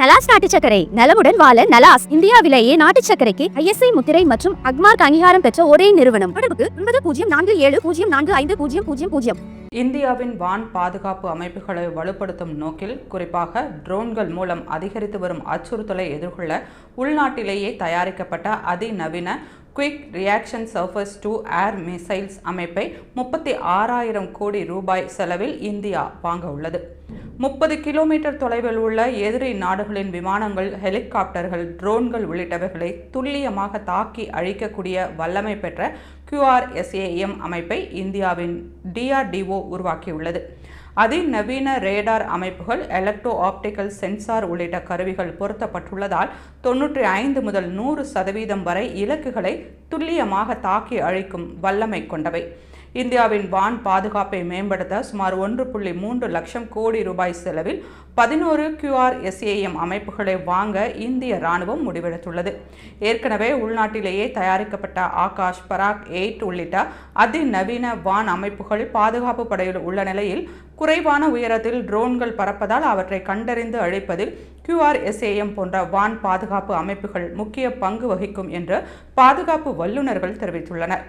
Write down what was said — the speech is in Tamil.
நலாஸ் நாட்டு சர்க்கரை நலமுடன் வாழ நலாஸ் இந்தியாவிலேயே நாட்டு சர்க்கரைக்கு ISI முத்திரை மற்றும் அக்மார்க் அங்கீகாரம் பெற்ற ஒரே நிறுவனம். தொடர்புக்கு 9047045000. இந்தியாவின் வான் பாதுகாப்பு அமைப்புகளை வலுப்படுத்தும் நோக்கில் குறிப்பாக ட்ரோன்கள் மூலம் அதிகரித்து வரும் அச்சுறுத்தலை எதிர்கொள்ள உள்நாட்டிலேயே தயாரிக்கப்பட்ட அதிநவீன quick reaction surface to air missiles அமைப்பை 36,000 கோடி ரூபாய் செலவில் இந்தியா வாங்க உள்ளது. 30 கிலோமீட்டர் தொலைவில் உள்ள எதிரி நாடுகளின் விமானங்கள், ஹெலிகாப்டர்கள், ட்ரோன்கள் உள்ளிட்டவைகளை துல்லியமாக தாக்கி அழிக்கக்கூடிய வல்லமை பெற்ற QRSAM அமைப்பை இந்தியாவின் DRDO உருவாக்கியுள்ளது. அதிநவீன ரேடார் அமைப்புகள், எலக்ட்ரோ ஆப்டிக்கல் சென்சார் உள்ளிட்ட கருவிகள் பொருத்தப்பட்டுள்ளதால் 95 முதல் 100% வரை இலக்குகளை துல்லியமாக தாக்கி அழிக்கும் வல்லமை கொண்டவை. இந்தியாவின் வான் பாதுகாப்பை மேம்படுத்த சுமார் 1.3 லட்சம் கோடி ரூபாய் செலவில் 11 QRSAM அமைப்புகளை வாங்க இந்திய ராணுவம் முடிவெடுத்துள்ளது. ஏற்கனவே உள்நாட்டிலேயே தயாரிக்கப்பட்ட ஆகாஷ், பராக் 8 உள்ளிட்ட அதிநவீன வான் அமைப்புகள் பாதுகாப்பு படையில் உள்ள நிலையில் குறைவான உயரத்தில் ட்ரோன்கள் பறப்பதால் அவற்றை கண்டறிந்து அழிப்பதில் QRSAM போன்ற வான் பாதுகாப்பு அமைப்புகள் முக்கிய பங்கு வகிக்கும் என்று பாதுகாப்பு வல்லுநர்கள் தெரிவித்துள்ளனர்.